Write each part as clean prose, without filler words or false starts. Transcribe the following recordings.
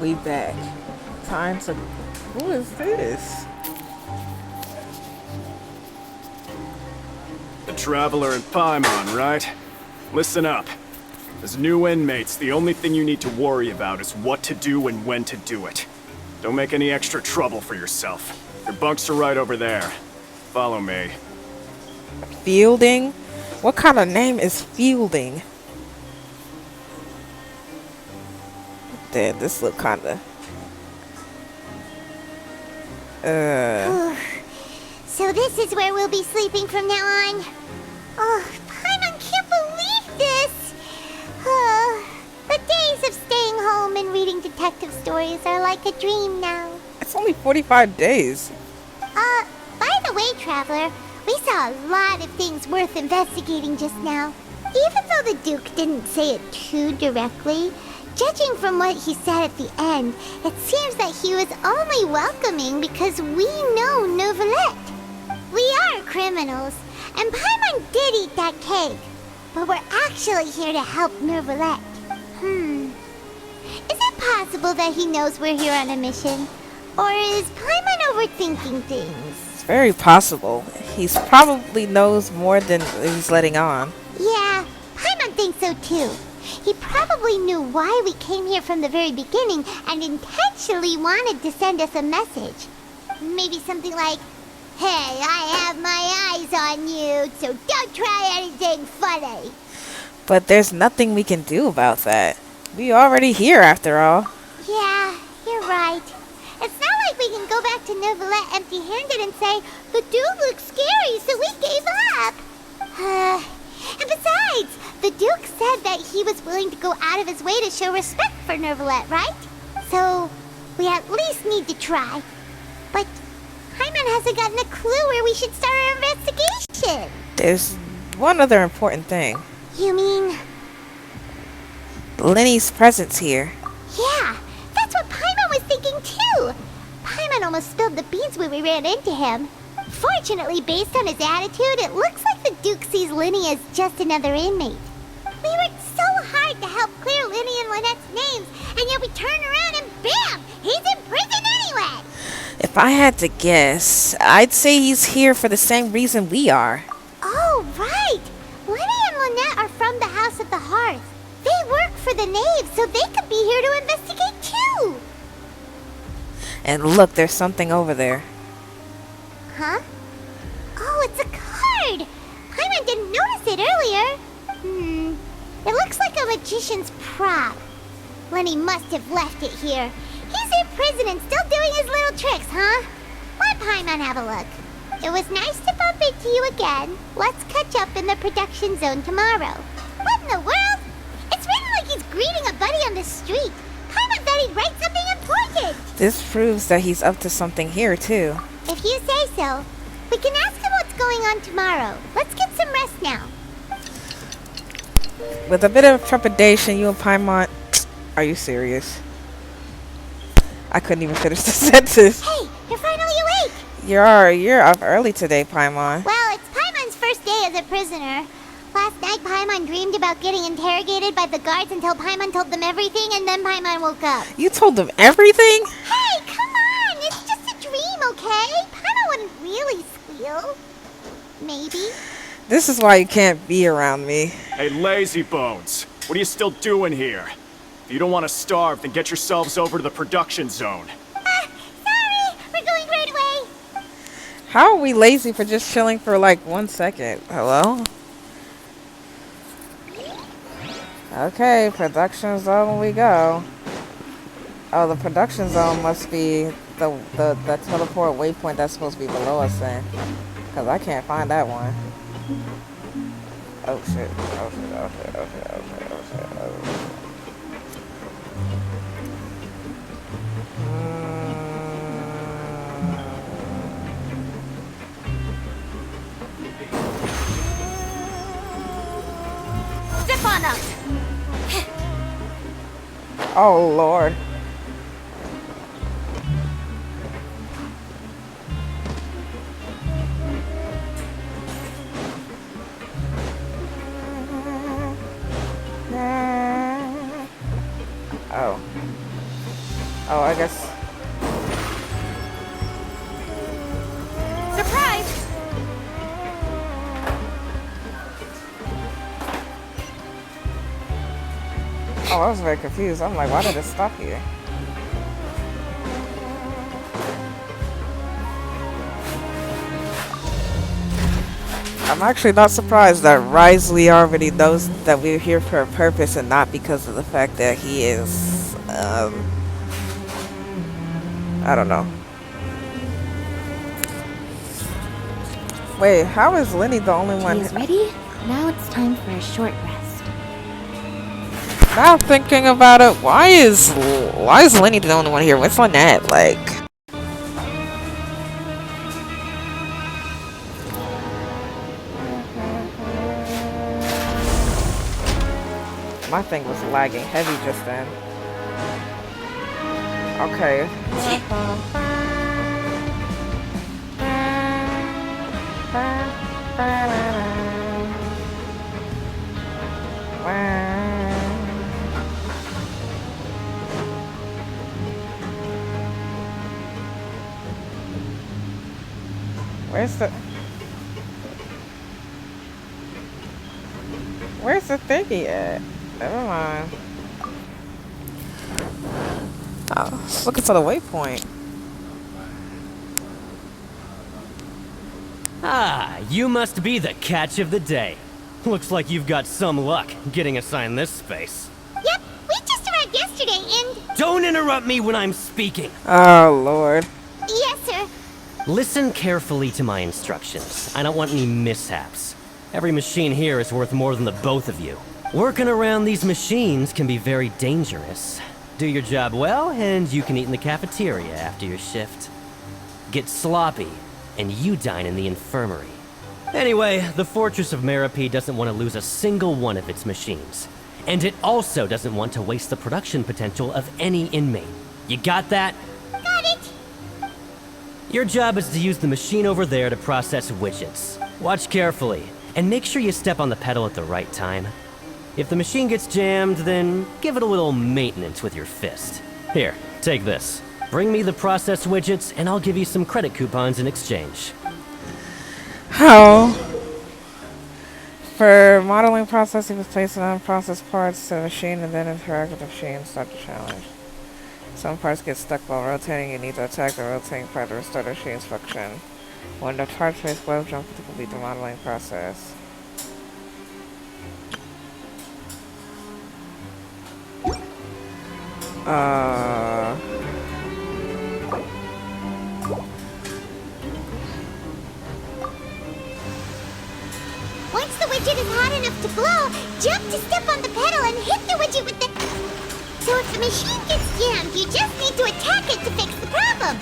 We back. Time to... Who is this? The Traveler in Paimon, right? Listen up. As new inmates, the only thing you need to worry about is what to do and when to do it. Don't make any extra trouble for yourself. Your bunks are right over there. Follow me. Fielding? What kind of name is Fielding? Damn, this look kinda... So this is where we'll be sleeping from now on. Oh, Paimon can't believe this. The days of staying home and reading detective stories are like a dream now. It's only 45 days. By the way, Traveler, we saw a lot of things worth investigating just now. Even though the Duke didn't say it too directly, judging from what he said at the end, it seems that he was only welcoming because we know Novelette. We are criminals, and Paimon did eat that cake, but we're actually here to help Novelette. Is it possible that he knows we're here on a mission? Or is Paimon overthinking things? It's very possible. He's probably knows more than he's letting on. Yeah, Paimon thinks so too. He probably knew why we came here from the very beginning and intentionally wanted to send us a message. Maybe something like, "Hey, I have my eyes on you, so don't try anything funny." But there's nothing we can do about that. We already here after all. Yeah, you're right. It's not like we can go back to Novelette empty-handed and say, "The dude looks scary, so we gave up." And besides, the Duke said that he was willing to go out of his way to show respect for Novelette, right? So, we at least need to try. But Paimon hasn't gotten a clue where we should start our investigation. There's one other important thing. You mean? Lyney's presence here. Yeah, that's what Paimon was thinking too. Paimon almost spilled the beans when we ran into him. Fortunately, based on his attitude, it looks like the Duke sees Lyney as just another inmate. We worked so hard to help clear Lyney and Lynette's names, and yet we turn around and bam! He's in prison anyway! If I had to guess, I'd say he's here for the same reason we are. Oh, right! Lyney and Lynette are from the House of the Hearth. They work for the Knave, so they could be here to investigate too! And look, there's something over there. Huh? Oh, it's a card! Paimon didn't notice it earlier. It looks like a magician's prop. Lyney must have left it here. He's in prison and still doing his little tricks, huh? Let Paimon have a look. It was nice to bump into you again. Let's catch up in the production zone tomorrow. What in the world? It's written like he's greeting a buddy on the street. Paimon thought he'd write something important. This proves that he's up to something here, too. If you say so. We can ask him what's going on tomorrow. Let's get some rest now. With a bit of trepidation, you and Paimon... Are you serious? I couldn't even finish the sentence. Hey, you're finally awake. You're up early today, Paimon. Well, it's Paimon's first day as a prisoner. Last night, Paimon dreamed about getting interrogated by the guards until Paimon told them everything, and then Paimon woke up. You told them everything? Hey, come on! It's just a dream, okay? Paimon wouldn't really squeal. Maybe. This is why you can't be around me. Hey, lazy bones. What are you still doing here? If you don't want to starve, then get yourselves over to the production zone. Sorry! We're going right away! How are we lazy for just chilling for like 1 second? Hello? Okay, production zone we go. Oh, the production zone must be the teleport waypoint that's supposed to be below us then. Because I can't find that one. Oh shit, oh shit, oh shit, oh shit, oh shit, oh shit, oh shit. Step on up! Oh Lord. Oh. Oh, I guess. Surprise! Oh, I was very confused. I'm like, why did it stop here? I'm actually not surprised that Risley already knows that we're here for a purpose and not because of the fact that he is, I don't know. Wait, how is Lyney the only one? Tea is ready. Now it's time for a short rest. Now thinking about it, why is Lyney the only one here? What's Lynette like? My thing was lagging heavy just then. Okay. Where's the thingy at? Never mind. Oh, looking for the waypoint. Ah, you must be the catch of the day. Looks like you've got some luck getting assigned this space. Yep, we just arrived yesterday and... Don't interrupt me when I'm speaking. Oh, Lord. Yes, sir. Listen carefully to my instructions. I don't want any mishaps. Every machine here is worth more than the both of you. Working around these machines can be very dangerous. Do your job well, and you can eat in the cafeteria after your shift. Get sloppy, and you dine in the infirmary. Anyway, the Fortress of Meropee doesn't want to lose a single one of its machines. And it also doesn't want to waste the production potential of any inmate. You got that? Got it. Your job is to use the machine over there to process widgets. Watch carefully, and make sure you step on the pedal at the right time. If the machine gets jammed, then give it a little maintenance with your fist. Here, take this. Bring me the processed widgets, and I'll give you some credit coupons in exchange. How? For modeling processing, was placing unprocessed parts to the machine and then interact with the machine. Start the challenge. Some parts get stuck while rotating. You need to attack the rotating part to restore the machine's function. When the parts face web jump to complete the modeling process. Once the widget is hot enough to blow, jump to step on the pedal and hit the widget with the... So if the machine gets jammed, you just need to attack it to fix the problem.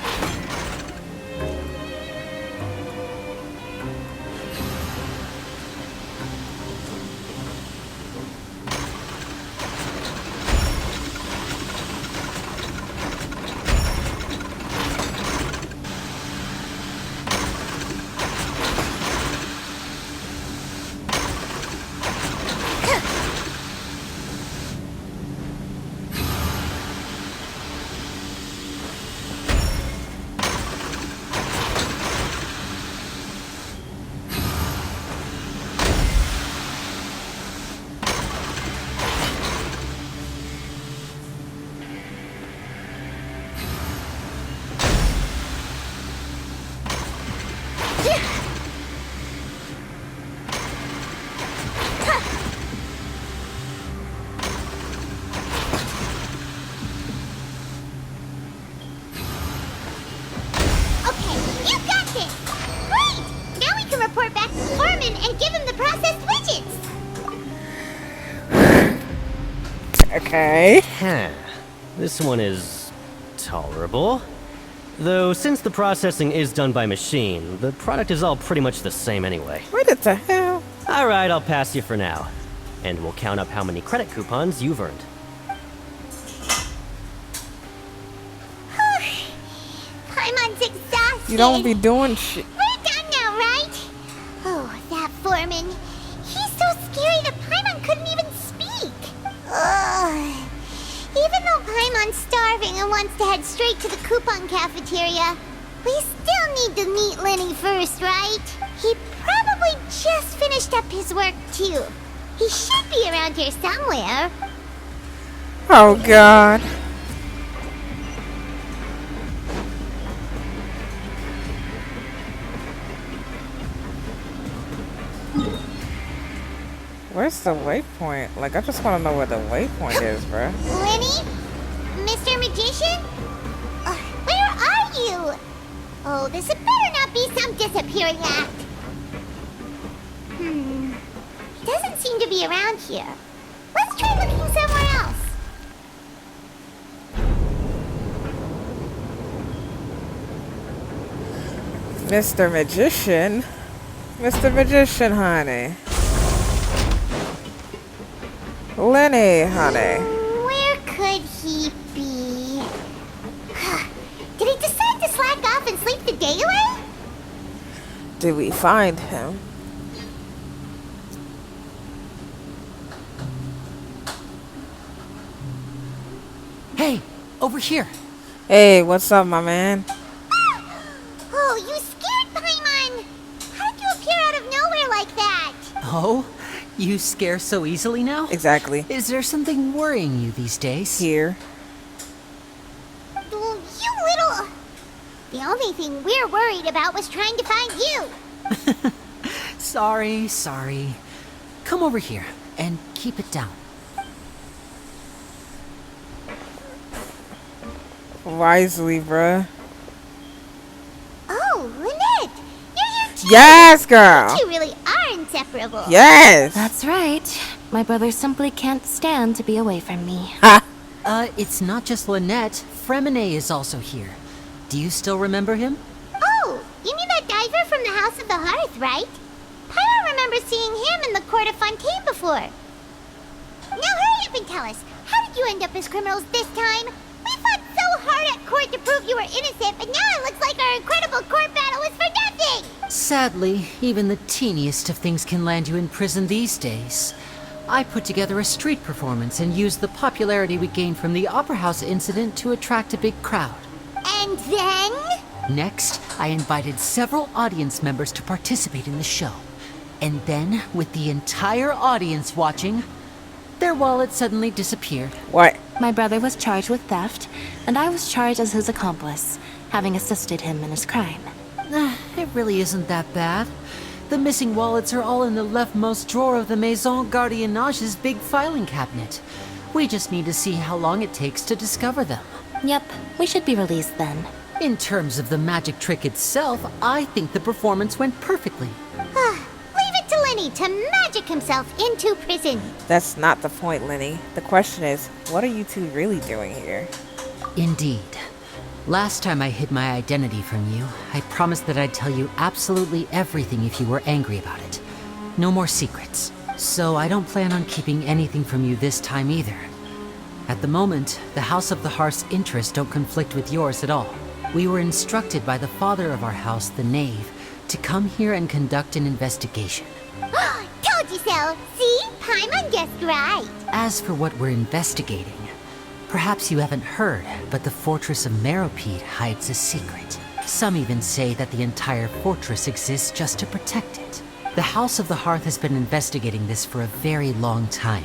Okay. This one is tolerable. Though, since the processing is done by machine, the product is all pretty much the same anyway. What the hell? Alright, I'll pass you for now. And we'll count up how many credit coupons you've earned. Paimon's exhausted. You don't be doing shit. We're done now, right? Oh, that foreman. He's so scary that Paimon couldn't even speak. Ugh. Even though Paimon's star starving and wants to head straight to the coupon cafeteria. We still need to meet Lyney first, right? He probably just finished up his work, too. He should be around here somewhere. Oh god. Where's the waypoint? Like, I just want to know where the waypoint is, bruh. Lyney? Mr. Magician? Where are you? Oh, this had better not be some disappearing act. He doesn't seem to be around here. Let's try looking somewhere else. Mr. Magician? Mr. Magician, honey. Lyney, honey. Where could he be? Did he decide to slack off and sleep the day away? Did we find him? Hey, over here. Hey, what's up, my man? Oh, you scared Paimon! How did you appear out of nowhere like that? Oh, you scare so easily now? Exactly. Is there something worrying you these days? Here. Oh, you little... The only thing we're worried about was trying to find you. Sorry. Come over here and keep it down. Wisely, bruh. Oh, Lynette! You're here too! Yes, girl! You really are inseparable. Yes! That's right. My brother simply can't stand to be away from me. It's not just Lynette. Fremine is also here. Do you still remember him? Oh, you mean that diver from the House of the Hearth, right? I don't remember seeing him in the Court of Fontaine before. Now hurry up and tell us, how did you end up as criminals this time? We fought so hard at court to prove you were innocent, but now it looks like our incredible court battle was for nothing! Sadly, even the teeniest of things can land you in prison these days. I put together a street performance and used the popularity we gained from the Opera House incident to attract a big crowd. And then? Next, I invited several audience members to participate in the show. And then, with the entire audience watching, their wallet suddenly disappeared. What? My brother was charged with theft, and I was charged as his accomplice, having assisted him in his crime. It really isn't that bad. The missing wallets are all in the leftmost drawer of the Maison Gardiennage's big filing cabinet. We just need to see how long it takes to discover them. Yep, we should be released then. In terms of the magic trick itself, I think the performance went perfectly. Leave it to Lyney to magic himself into prison. That's not the point, Lyney. The question is, what are you two really doing here? Indeed. Last time I hid my identity from you, I promised that I'd tell you absolutely everything if you were angry about it. No more secrets. So I don't plan on keeping anything from you this time either. At the moment, the House of the Hearth's interests don't conflict with yours at all. We were instructed by the father of our house, the Knave, to come here and conduct an investigation. Told you so. See? Paimon guessed right. As for what we're investigating, perhaps you haven't heard, but the fortress of Meropide hides a secret. Some even say that the entire fortress exists just to protect it. The House of the Hearth has been investigating this for a very long time,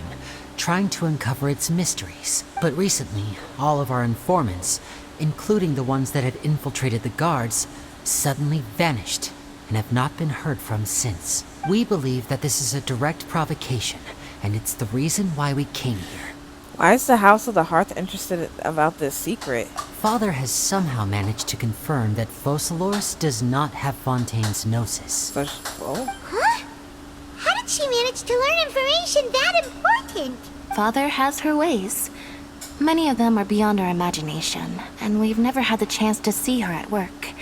trying to uncover its mysteries. But recently, all of our informants, including the ones that had infiltrated the guards, suddenly vanished and have not been heard from since. We believe that this is a direct provocation, and it's the reason why we came here. Why is the House of the Hearth interested about this secret? Father has somehow managed to confirm that Focalors does not have Fontaine's gnosis. So, oh, Huh? How did she manage to learn information that important? Father has her ways. Many of them are beyond our imagination, and we've never had the chance to see her at work.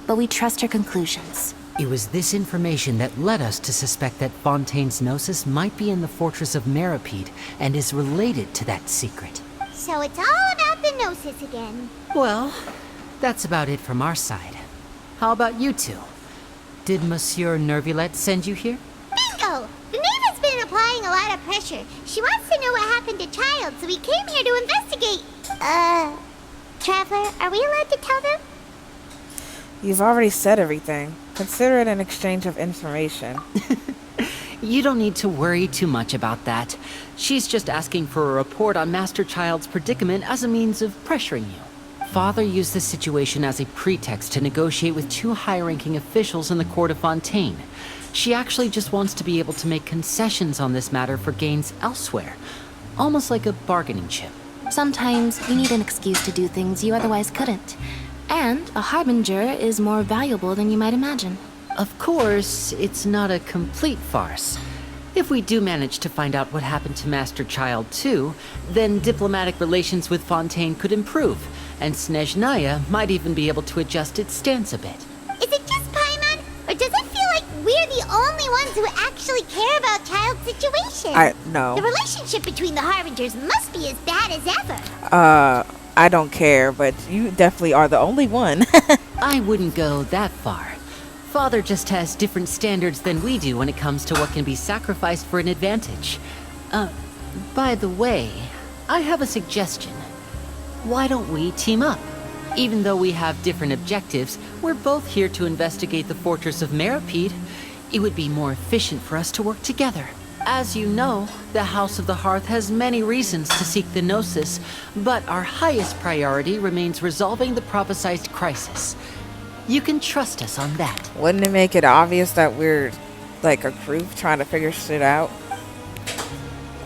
But we trust her conclusions. It was this information that led us to suspect that Fontaine's gnosis might be in the fortress of Meropide and is related to that secret. So it's all about the Gnosis again. Well, that's about it from our side. How about you two? Did Monsieur Nervulette send you here? Bingo! The Knave has been applying a lot of pressure. She wants to know what happened to Child, so we came here to investigate. Traveler, are we allowed to tell them? You've already said everything. Consider it an exchange of information. You don't need to worry too much about that. She's just asking for a report on Master Child's predicament as a means of pressuring you. Father used this situation as a pretext to negotiate with two high-ranking officials in the court of Fontaine. She actually just wants to be able to make concessions on this matter for gains elsewhere. Almost like a bargaining chip. Sometimes you need an excuse to do things you otherwise couldn't. And a harbinger is more valuable than you might imagine. Of course, it's not a complete farce. If we do manage to find out what happened to Master Child too, then diplomatic relations with Fontaine could improve, and Snezhnaya might even be able to adjust its stance a bit. Is it just Paimon, or does it feel like we're the only ones who actually care about Child's situation? No. The relationship between the Harbingers must be as bad as ever. I don't care, but you definitely are the only one. I wouldn't go that far. Father just has different standards than we do when it comes to what can be sacrificed for an advantage. By the way, I have a suggestion. Why don't we team up? Even though we have different objectives, we're both here to investigate the fortress of Meropide. It would be more efficient for us to work together. As you know, the House of the Hearth has many reasons to seek the Gnosis, but our highest priority remains resolving the prophesized crisis. You can trust us on that. Wouldn't it make it obvious that we're like a group trying to figure shit out?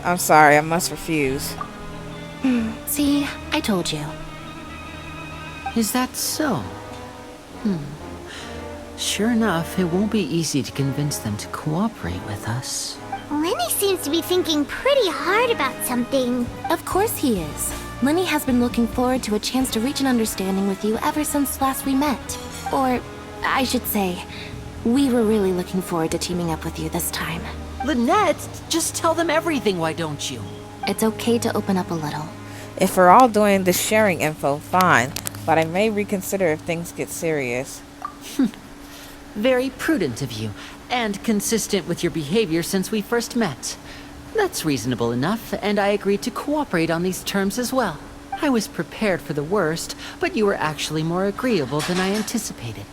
I'm sorry, I must refuse. See, I told you. Is that so? Sure enough, it won't be easy to convince them to cooperate with us. Lyney seems to be thinking pretty hard about something. Of course he is. Lyney has been looking forward to a chance to reach an understanding with you ever since last we met. Or, I should say, we were really looking forward to teaming up with you this time. Lynette, just tell them everything, why don't you? It's okay to open up a little. If we're all doing the sharing info, fine. But I may reconsider if things get serious. Very prudent of you, and consistent with your behavior since we first met. That's reasonable enough, and I agreed to cooperate on these terms as well. I was prepared for the worst, but you were actually more agreeable than I anticipated.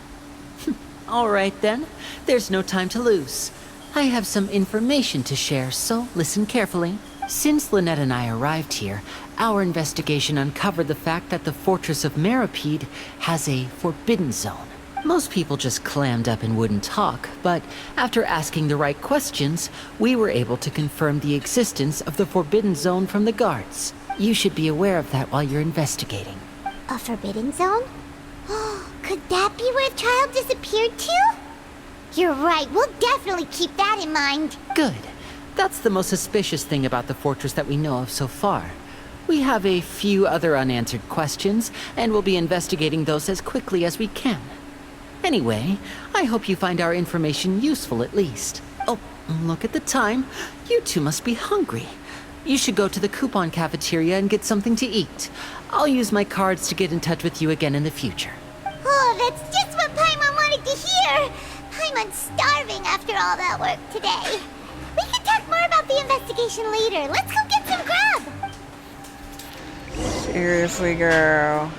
All right then, there's no time to lose. I have some information to share, so listen carefully. Since Lynette and I arrived here, our investigation uncovered the fact that the fortress of Meropide has a forbidden zone. Most people just clammed up and wouldn't talk, but after asking the right questions, we were able to confirm the existence of the forbidden zone from the guards. You should be aware of that while you're investigating. A forbidden zone? Could that be where Child disappeared to? You're right, we'll definitely keep that in mind. Good. That's the most suspicious thing about the fortress that we know of so far. We have a few other unanswered questions, and we'll be investigating those as quickly as we can. Anyway, I hope you find our information useful at least. Oh, look at the time. You two must be hungry. You should go to the coupon cafeteria and get something to eat. I'll use my cards to get in touch with you again in the future. Oh, that's just what Paimon wanted to hear! Paimon's starving after all that work today. We can talk more about the investigation later. Let's go get some grub! Seriously, girl.